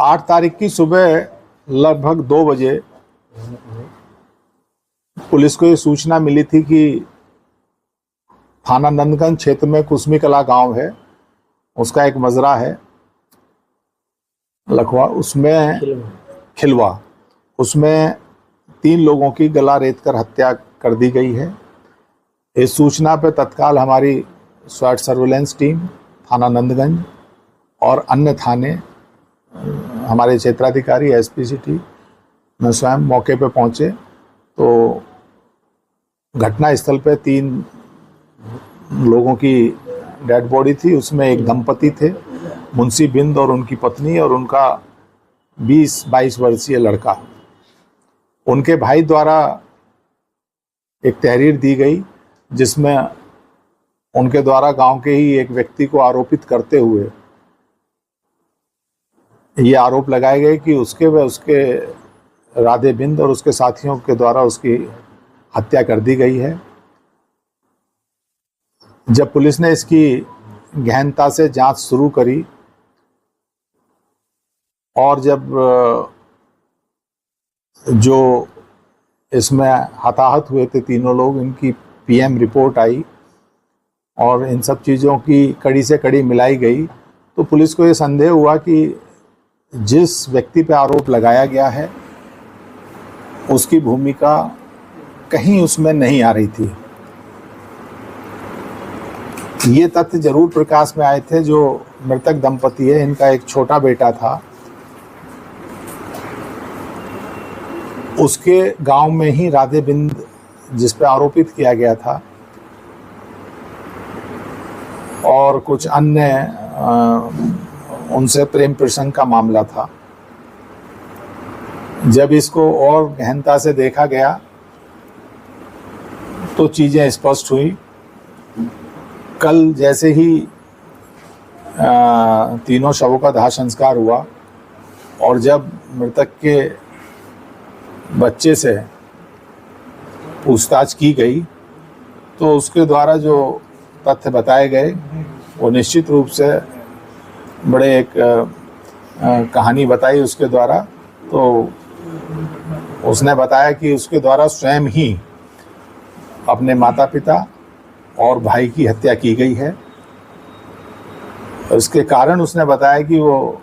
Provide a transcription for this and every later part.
8 तारीख की सुबह लगभग 2 बजे पुलिस को ये सूचना मिली थी कि थाना नंदगंज क्षेत्र में कुसमी कला गांव है, उसका एक मजरा है लखवा, उसमें खिलवा, उसमें 3 लोगों की गला रेत कर हत्या कर दी गई है। इस सूचना पर तत्काल हमारी स्वाट सर्विलेंस टीम थाना नंदगंज और अन्य थाने, हमारे क्षेत्राधिकारी एसपी सिटी में स्वयं मौके पर पहुंचे तो घटना स्थल पे 3 लोगों की डेड बॉडी थी। उसमें एक दंपति थे, मुंशी बिंद और उनकी पत्नी, और उनका 20-22 वर्षीय लड़का। उनके भाई द्वारा एक तहरीर दी गई जिसमें उनके द्वारा गांव के ही एक व्यक्ति को आरोपित करते हुए ये आरोप लगाए गए कि उसके व उसके राधे बिंद और उसके साथियों के द्वारा उसकी हत्या कर दी गई है। जब पुलिस ने इसकी गहनता से जांच शुरू करी और जब जो इसमें हताहत हुए थे 3 लोग, इनकी पीएम रिपोर्ट आई और इन सब चीज़ों की कड़ी से कड़ी मिलाई गई तो पुलिस को ये संदेह हुआ कि जिस व्यक्ति पे आरोप लगाया गया है उसकी भूमिका कहीं उसमें नहीं आ रही थी। ये तथ्य जरूर प्रकाश में आए थे। जो मृतक दंपति है, इनका एक छोटा बेटा था, उसके गांव में ही राधे बिंद जिस पे आरोपित किया गया था और कुछ अन्य उनसे प्रेम प्रसंग का मामला था। जब इसको और गहनता से देखा गया तो चीजें स्पष्ट हुई। कल जैसे ही 3 शवों का दाह संस्कार हुआ और जब मृतक के बच्चे से पूछताछ की गई तो उसके द्वारा जो तथ्य बताए गए वो निश्चित रूप से बड़े एक कहानी बताई उसके द्वारा। तो उसने बताया कि उसके द्वारा स्वयं ही अपने माता पिता और भाई की हत्या की गई है। इसके कारण उसने बताया कि वो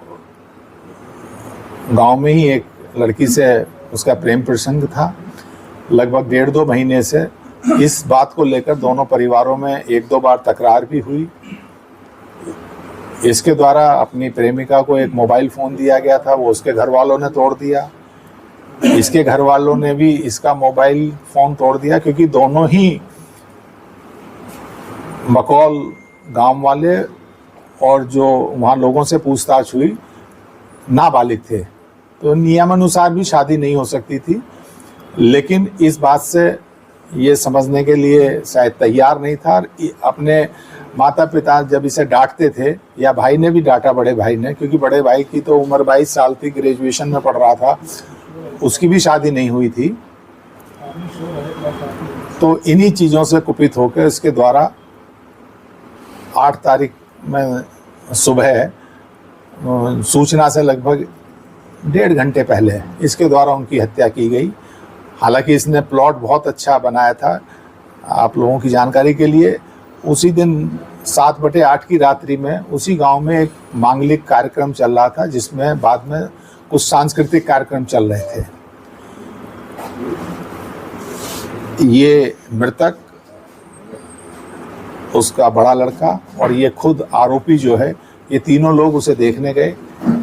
गांव में ही एक लड़की से उसका प्रेम प्रसंग था। लगभग 1.5-2 महीने से इस बात को लेकर दोनों परिवारों में 1-2 बार तकरार भी हुई। इसके द्वारा अपनी प्रेमिका को एक मोबाइल फ़ोन दिया गया था, वो उसके घर वालों ने तोड़ दिया। इसके घर वालों ने भी इसका मोबाइल फ़ोन तोड़ दिया क्योंकि दोनों ही मकौल गांव वाले और जो वहाँ लोगों से पूछताछ हुई नाबालिग थे, तो नियमानुसार भी शादी नहीं हो सकती थी। लेकिन इस बात से ये समझने के लिए शायद तैयार नहीं था। अपने माता पिता जब इसे डांटते थे, या भाई ने भी डांटा, बड़े भाई ने, क्योंकि बड़े भाई की तो उम्र 22 साल थी, ग्रेजुएशन में पढ़ रहा था, उसकी भी शादी नहीं हुई थी। तो इन्हीं चीज़ों से कुपित होकर इसके द्वारा 8 तारीख में सुबह सूचना से लगभग 1.5 घंटे पहले इसके द्वारा उनकी हत्या की गई। हालांकि इसने प्लॉट बहुत अच्छा बनाया था। आप लोगों की जानकारी के लिए, उसी दिन 7/8 की रात्रि में उसी गांव में एक मांगलिक कार्यक्रम चल रहा था जिसमें बाद में कुछ सांस्कृतिक कार्यक्रम चल रहे थे। ये मृतक, उसका बड़ा लड़का और ये खुद आरोपी जो है, ये 3 लोग उसे देखने गए।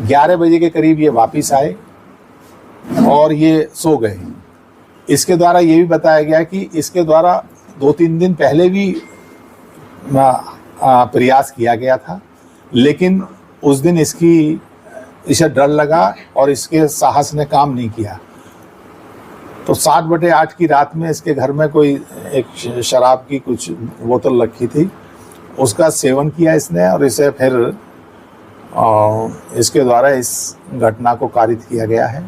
11 बजे के करीब ये वापस आए और ये सो गए। इसके द्वारा ये भी बताया गया कि इसके द्वारा 2-3 दिन पहले भी प्रयास किया गया था, लेकिन उस दिन इसे डर लगा और इसके साहस ने काम नहीं किया। तो 7/8 की रात में इसके घर में कोई एक शराब की कुछ बोतल रखी थी, उसका सेवन किया इसने और इसे फिर इसके द्वारा इस घटना को कारित किया गया है।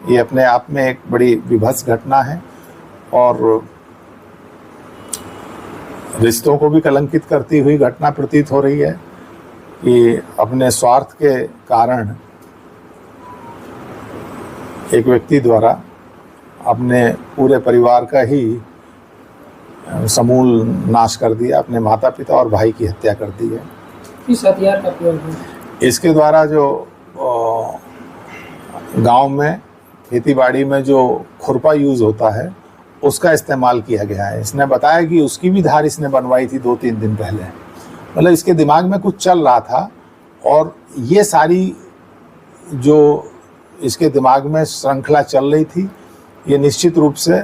ये अपने आप में एक बड़ी विभत्स घटना है और रिश्तों को भी कलंकित करती हुई घटना प्रतीत हो रही है कि अपने स्वार्थ के कारण एक व्यक्ति द्वारा अपने पूरे परिवार का ही समूल नाश कर दिया, अपने माता पिता और भाई की हत्या कर दी है। किस हथियार का प्रयोग है? इसके द्वारा जो गांव में खेतीबाड़ी में जो खुरपा यूज़ होता है उसका इस्तेमाल किया गया है। इसने बताया कि उसकी भी धार इसने बनवाई थी 2-3 दिन पहले। मतलब इसके दिमाग में कुछ चल रहा था और ये सारी जो इसके दिमाग में श्रृंखला चल रही थी, ये निश्चित रूप से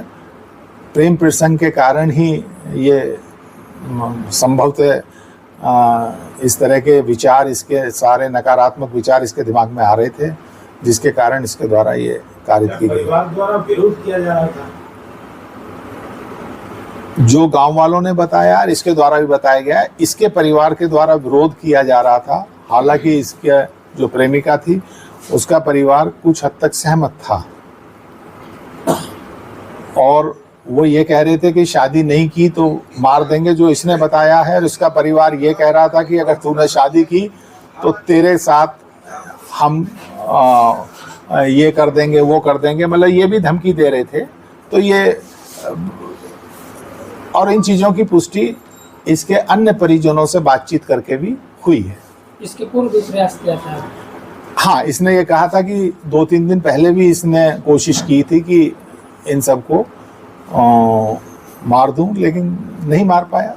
प्रेम प्रसंग के कारण ही ये संभवतः इस तरह के विचार, इसके सारे नकारात्मक विचार इसके दिमाग में आ रहे थे, जिसके कारण इसके द्वारा ये कारित की गई। परिवार द्वारा विरोध किया जा रहा था, जो गांव वालों ने बताया और इसके द्वारा भी बताया गया है, इसके परिवार के द्वारा विरोध किया जा रहा था। हालांकि इसके जो प्रेमिका थी उसका परिवार कुछ हद तक सहमत था और वो ये कह रहे थे कि शादी नहीं की तो मार देंगे, जो इसने बताया है। और इसका परिवार ये कह रहा था कि अगर तूने शादी की तो तेरे साथ हम ये कर देंगे, वो कर देंगे, मतलब ये भी धमकी दे रहे थे। तो ये और इन चीज़ों की पुष्टि इसके अन्य परिजनों से बातचीत करके भी हुई है। इसके पूर्व भी प्रयास किया था? हाँ, इसने ये कहा था कि 2-3 दिन पहले भी इसने कोशिश की थी कि इन सबको मार दूं, लेकिन नहीं मार पाया।